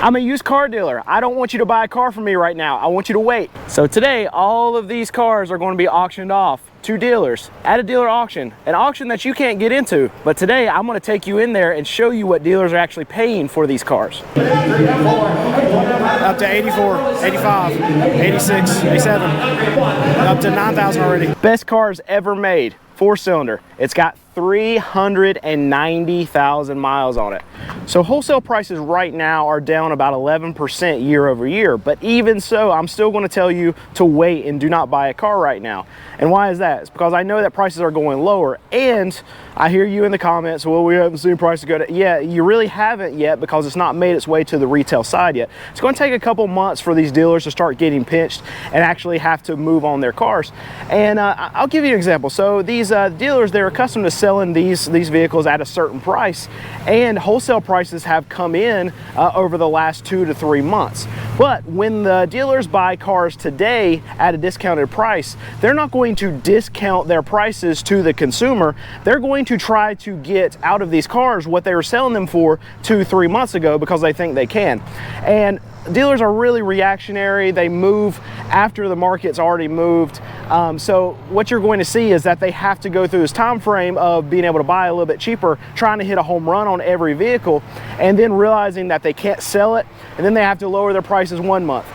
I'm a used car dealer. I don't want you to buy a car from me right now. I want you to wait. So today, all of these cars are going to be auctioned off to dealers at a dealer auction, an auction that you can't get into. But today, I'm going to take you in there and show you what dealers are actually paying for these cars. Up to 84, 85, 86, 87, up to 9,000 already. Best cars ever made, 4-cylinder. It's got 390,000 miles on it. So wholesale prices right now are down about 11% year over year, but even so, I'm still going to tell you to wait and do not buy a car right now. And why is that? It's because I know that prices are going lower, and I hear you in the comments, well, we haven't seen prices go down. Yeah, you really haven't yet because it's not made its way to the retail side yet. It's going to take a couple months for these dealers to start getting pinched and actually have to move on their cars. And I'll give you an example. So these dealers, they're accustomed to selling these vehicles at a certain price, and wholesale prices have come in over the last 2 to 3 months. But when the dealers buy cars today at a discounted price, they're not going to discount their prices to the consumer. They're going to try to get out of these cars what they were selling them for 2-3 months ago because they think they can. And dealers are really reactionary. They move after the market's already moved. So what you're going to see is that they have to go through this time frame of being able to buy a little bit cheaper, trying to hit a home run on every vehicle, and then realizing that they can't sell it, and then they have to lower their prices 1 month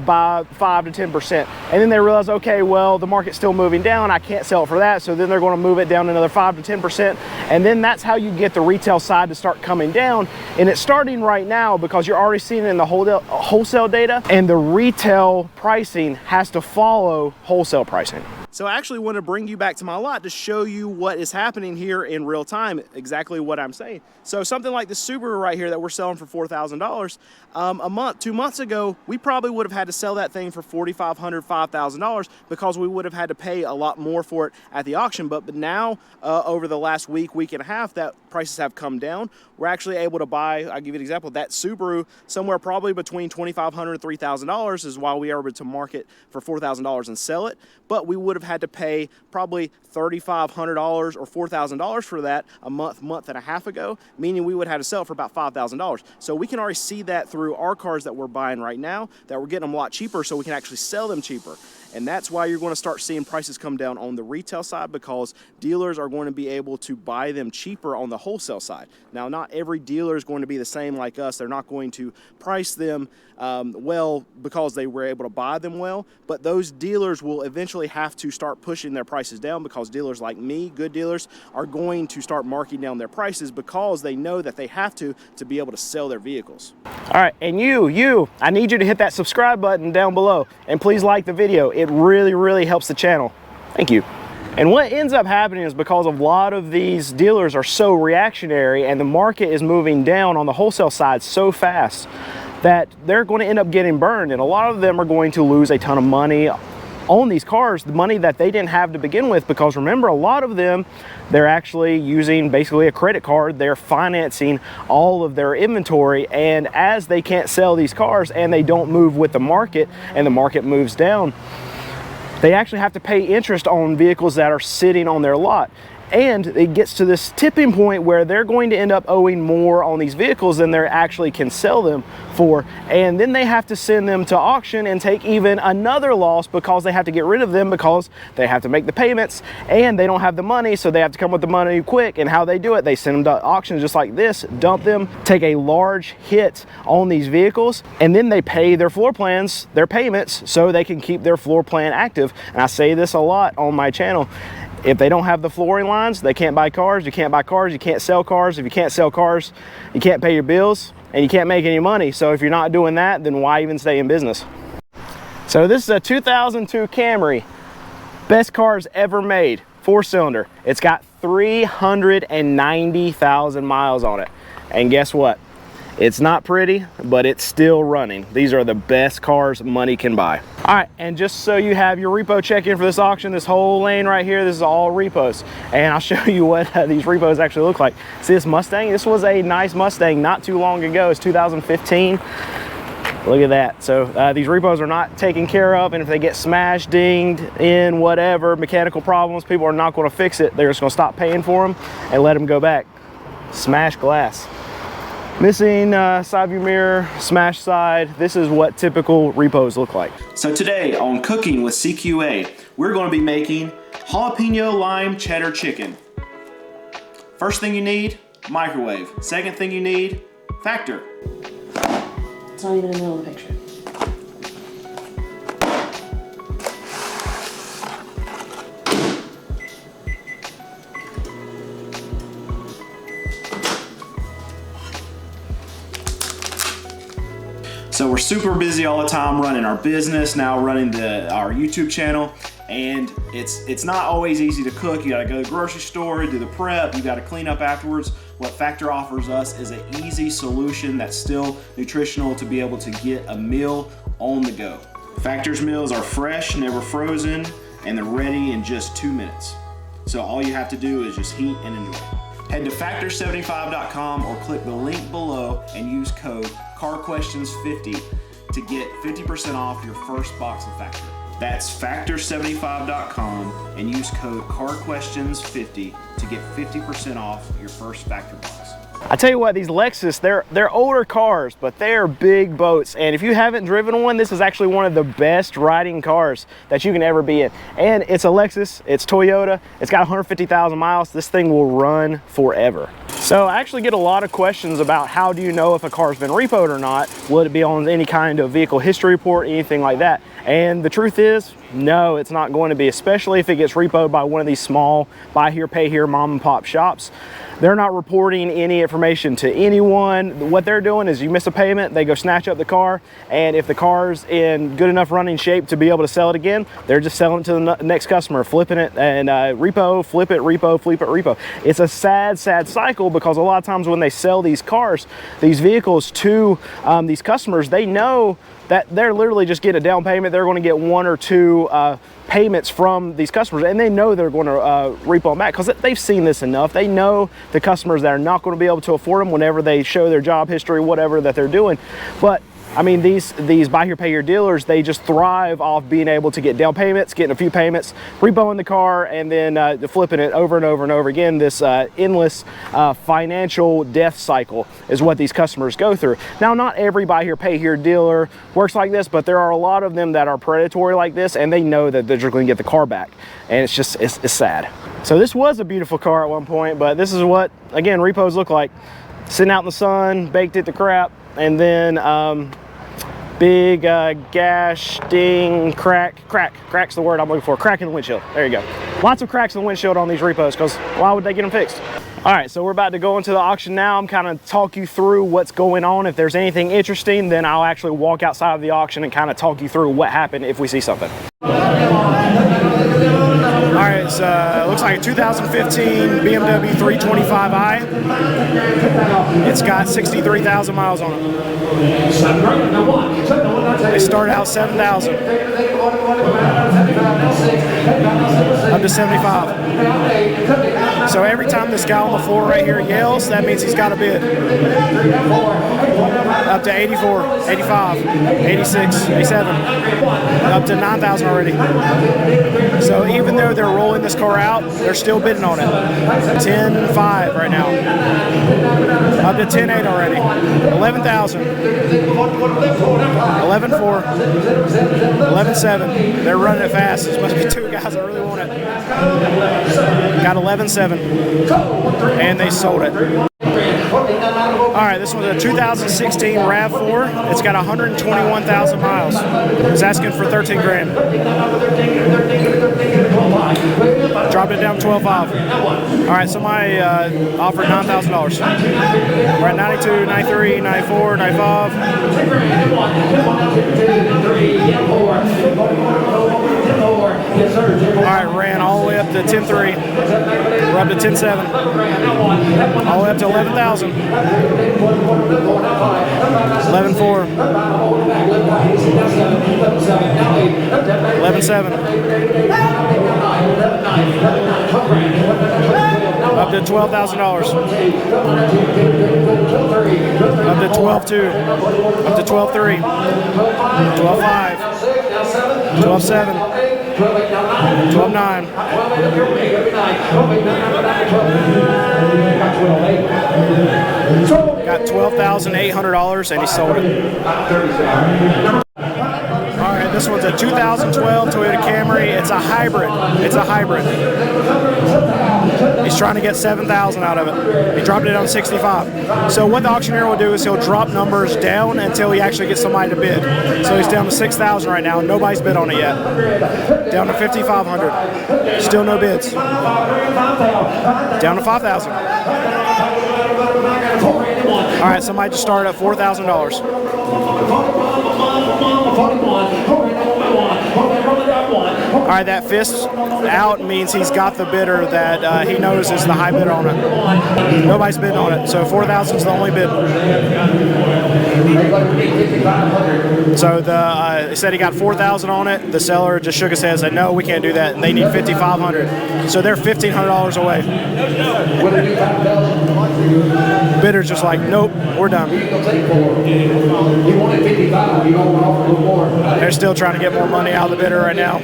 by 5 to 10%. And then they realize, okay, well, the market's still moving down, I can't sell it for that, so then they're going to move it down another 5 to 10%, and then that's how you get the retail side to start coming down. And it's starting right now because you're already seeing it in the wholesale data, and the retail pricing has to follow wholesale pricing. So I actually want to bring you back to my lot to show you what is happening here in real time, exactly what I'm saying. So something like the Subaru right here that we're selling for $4,000, a month, 2 months ago, we probably would have had to sell that thing for $4,500, $5,000 because we would have had to pay a lot more for it at the auction. But now, over the last week and a half, that prices have come down. We're actually able to buy, I'll give you an example, that Subaru somewhere probably between $2,500 and $3,000 is why we are able to market for $4,000 and sell it. But we would have had to pay probably $3,500 or $4,000 for that a month and a half ago, meaning we would have to sell it for about $5,000. So we can already see that through our cars that we're buying right now, that we're getting them a lot cheaper so we can actually sell them cheaper. And that's why you're going to start seeing prices come down on the retail side, because dealers are going to be able to buy them cheaper on the wholesale side. Now, not every dealer is going to be the same like us. They're not going to price them well because they were able to buy them well, but those dealers will eventually have to start pushing their prices down because dealers like me, good dealers, are going to start marking down their prices because they know that they have to be able to sell their vehicles. All right, and you, I need you to hit that subscribe button down below, and please like the video. It really helps the channel. Thank you. And what ends up happening is because a lot of these dealers are so reactionary and the market is moving down on the wholesale side so fast that they're going to end up getting burned, and a lot of them are going to lose a ton of money on these cars, the money that they didn't have to begin with, because remember, a lot of them, they're actually using basically a credit card. They're financing all of their inventory, and as they can't sell these cars and they don't move with the market and the market moves down, they actually have to pay interest on vehicles that are sitting on their lot. And it gets to this tipping point where they're going to end up owing more on these vehicles than they actually can sell them for. And then they have to send them to auction and take even another loss because they have to get rid of them because they have to make the payments and they don't have the money. So they have to come with the money quick. And how they do it, they send them to auctions just like this, dump them, take a large hit on these vehicles, and then they pay their floor plans, their payments, so they can keep their floor plan active. And I say this a lot on my channel. If they don't have the flooring lines, they can't buy cars. You can't buy cars, you can't sell cars. If you can't sell cars, you can't pay your bills and you can't make any money. So if you're not doing that, then why even stay in business? So this is a 2002 Camry. Best cars ever made, 4-cylinder. It's got 390,000 miles on it. And guess what? It's not pretty, but it's still running. These are the best cars money can buy. All right, and just so you have your repo check-in for this auction, this whole lane right here, this is all repos. And I'll show you what these repos actually look like. See this Mustang? This was a nice Mustang not too long ago. It's 2015. Look at that. So these repos are not taken care of, and if they get smashed, dinged in, whatever, mechanical problems, people are not going to fix it. They're just going to stop paying for them and let them go back. Smashed glass. Missing side view mirror, smashed side. This is what typical repos look like. So today on Cooking with CQA, we're going to be making jalapeno lime cheddar chicken. First thing you need, microwave. Second thing you need, Factor. It's not even in the middle of the picture. So we're super busy all the time running our business, now running our YouTube channel, and it's not always easy to cook. You gotta go to the grocery store, do the prep, you gotta clean up afterwards. What Factor offers us is an easy solution that's still nutritional to be able to get a meal on the go. Factor's meals are fresh, never frozen, and they're ready in just 2 minutes. So all you have to do is just heat and enjoy. Head to factor75.com or click the link below and use code CARQuestions50 to get 50% off your first box of Factor. That's factor75.com and use code CARQuestions50 to get 50% off your first Factor box. I tell you what, these Lexus, they're older cars, but they're big boats. And if you haven't driven one, this is actually one of the best riding cars that you can ever be in. And it's a Lexus, it's Toyota, it's got 150,000 miles. This thing will run forever. So I actually get a lot of questions about how do you know if a car's been repoed or not? Will it be on any kind of vehicle history report, anything like that? And the truth is, no, it's not going to be, especially if it gets repoed by one of these small buy here, pay here mom and pop shops. They're not reporting any information to anyone. What they're doing is you miss a payment, they go snatch up the car, and if the car's in good enough running shape to be able to sell it again, they're just selling it to the next customer, flipping it, and repo, flip it, repo, flip it, repo. It's a sad, sad cycle because a lot of times when they sell these cars, these vehicles to these customers, they know that they're literally just getting a down payment. They're going to get 1 or 2 payments from these customers, and they know they're going to repo them back because they've seen this enough. They know the customers that are not going to be able to afford them whenever they show their job history, whatever that they're doing. But I mean, these buy here, pay here dealers, they just thrive off being able to get down payments, getting a few payments, repoing the car, and then flipping it over and over and over again. This endless financial death cycle is what these customers go through. Now, not every buy here, pay here dealer works like this, but there are a lot of them that are predatory like this, and they know that they're just going to get the car back. And it's just, it's sad. So this was a beautiful car at one point, but this is what, again, repos look like. Sitting out in the sun, baked it to crap, and then big gash, ding, crack's the word I'm looking for, crack in the windshield. There you go. Lots of cracks in the windshield on these repos because why would they get them fixed? All right, so we're about to go into the auction now. I'm kind of talk you through what's going on. If there's anything interesting, then I'll actually walk outside of the auction and kind of talk you through what happened if we see something. All right, so it looks like a 2015 BMW 325i. It's got 63,000 miles on it. They start out 7,000 up to 75. So every time this guy on the floor right here yells, that means he's got a bid. Up to 84, 85, 86, 87, up to 9,000 already. So even though they're rolling this car out, they're still bidding on it. 10.5 right now. Up to 10.8 already. 11,000. 11.4. 11.7. They're running it fast. There must be 2 guys that really want it. Got 11.7. And they sold it. All right, this one's a 2016 RAV4. It's got 121,000 miles. It's asking for 13 grand. Dropped it down to 12.5. All right, somebody offered $9,000. We're at 92, 93, 94, 95. All right, ran all the way up to 10.3. We're up to 10.7. All the way up to 11,000. 11.4. 11.7. Up to $12,000. Up to 12.2. Up to 12.3. 12.5. 12.7. 12.9. Got $12,800 and he sold it. All right, this one's a 2012 Toyota Camry. It's a hybrid. He's trying to get $7,000 out of it. He dropped it down to 65. So what the auctioneer will do is he'll drop numbers down until he actually gets somebody to bid. So he's down to 6,000 right now. Nobody's bid on it yet. Down to 5,500. Still no bids. Down to 5,000. All right, somebody just started at $4,000. All right, that fist out means he's got the bidder that he knows is the high bidder on it. Nobody's bidding on it, so 4,000 is the only bid. So they said he got 4,000 on it. The seller just shook his head and said, no, we can't do that. They need 5,500. So they're $1,500 away. Bidder's just like, nope, we're done. They're still trying to get more money out of the bidder right now.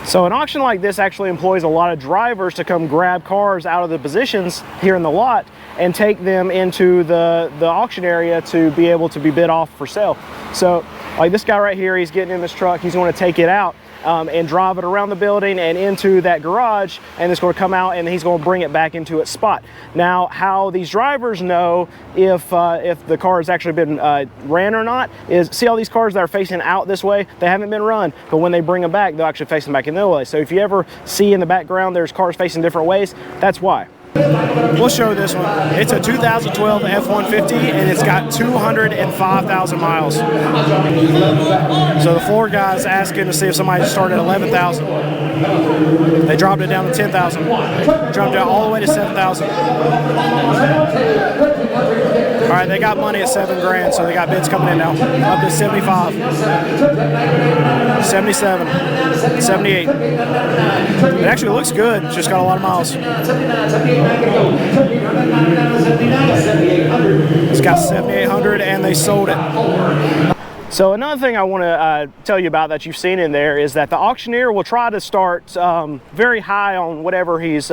So an auction like this actually employs a lot of drivers to come grab cars out of the positions here in the lot and take them into the auction area to be able to be bid off for sale. So like this guy right here, he's getting in this truck, he's going to take it out and drive it around the building and into that garage, and it's going to come out and he's going to bring it back into its spot. Now, how these drivers know if the car has actually been ran or not is, see all these cars that are facing out this way, they haven't been run, but when they bring them back, they'll actually face them back in the other way. So if you ever see in the background there's cars facing different ways, that's why. We'll show this one. It's a 2012 F-150 and it's got 205,000 miles. So the floor guy's asking to see if somebody started at 11,000. They dropped it down to 10,000. Dropped it all the way to 7,000. All right, they got money at $7,000, so they got bids coming in now. Up to 75, 77, 78. It actually looks good, just got a lot of miles. It's got 7,800 and they sold it. So another thing I want to tell you about that you've seen in there is that the auctioneer will try to start very high on whatever he's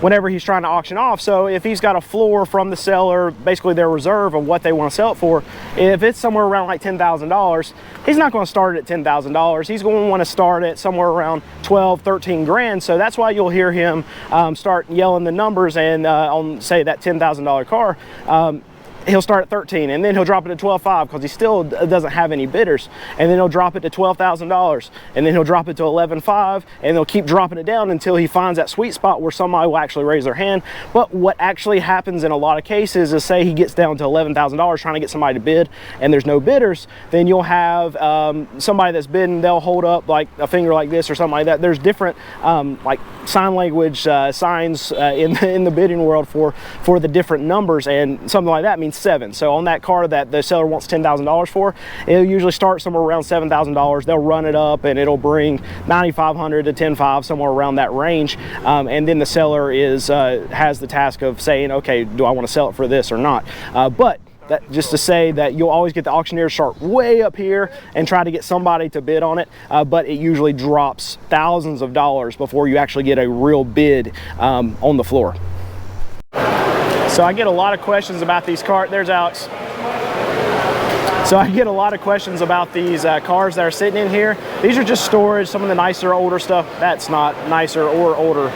whenever he's trying to auction off. So if he's got a floor from the seller, basically their reserve of what they want to sell it for, if it's somewhere around like $10,000, he's not going to start it at $10,000. He's going to want to start it somewhere around 12, 13 grand. So that's why you'll hear him start yelling the numbers, and on say that $10,000 car, he'll start at 13 and then he'll drop it to 12.5 because he still doesn't have any bidders, and then he'll drop it to $12,000 and then he'll drop it to 11.5 and they'll keep dropping it down until he finds that sweet spot where somebody will actually raise their hand. But what actually happens in a lot of cases is, say he gets down to $11,000 trying to get somebody to bid and there's no bidders, then you'll have somebody that's bidding, they'll hold up like a finger like this or something like that. There's different like sign language signs in the bidding world for the different numbers, and something like that means 7. So on that car that the seller wants $10,000 for, it'll usually start somewhere around $7,000. They'll run it up and it'll bring 9,500 to 10.5, somewhere around that range, and then the seller has the task of saying, okay, do I want to sell it for this or not? But that, just to say that you'll always get the auctioneer start way up here and try to get somebody to bid on it, but it usually drops thousands of dollars before you actually get a real bid on the floor. So I get a lot of questions about these cars. There's Alex. So I get a lot of questions about these cars that are sitting in here. These are just storage, some of the nicer, older stuff. That's not nicer or older.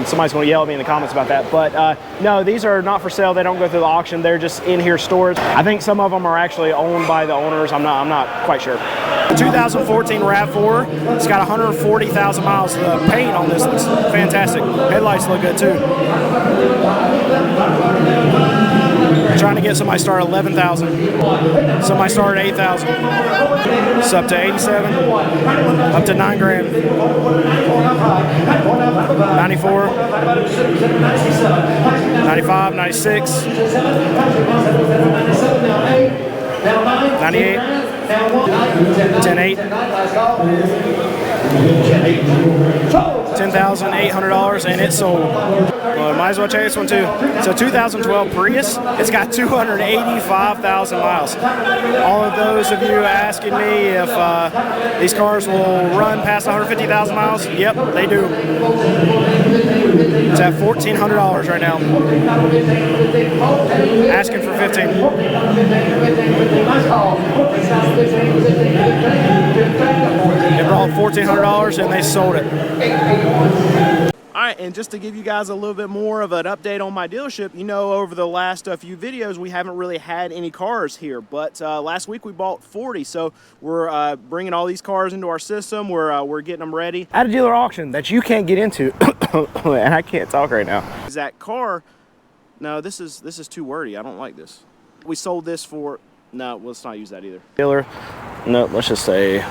Somebody's going to yell at me in the comments about that. But no, these are not for sale. They don't go through the auction. They're just in here storage. I think some of them are actually owned by the owners. I'm not quite sure. The 2014 RAV4, it's got 140,000 miles. The paint on this looks fantastic. Headlights look good too. Trying to get somebody started at 11,000. Somebody started at 8,000. It's up to 87. Up to $9,000. 94. 95, 96. 98. 10.8. $10,800, and it sold. Well, might as well check this one too. It's a 2012 Prius. It's got 285,000 miles. All of those of you asking me if these cars will run past 150,000 miles, yep, they do. It's at $1,400 right now. Asking for 15. They brought $1,400 and they sold it. All right, and just to give you guys a little bit more of an update on my dealership, you know, over the last few videos, we haven't really had any cars here, but last week we bought 40, so we're bringing all these cars into our system. We're getting them ready. At a dealer auction that you can't get into, and I can't talk right now. Is that car? No, this is too wordy. I don't like this. We sold this for, no, let's not use that either. Dealer, no, let's just say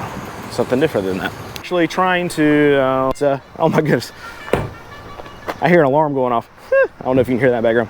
something different than that. Actually trying to, oh my goodness. I hear an alarm going off. I don't know if you can hear that in the background.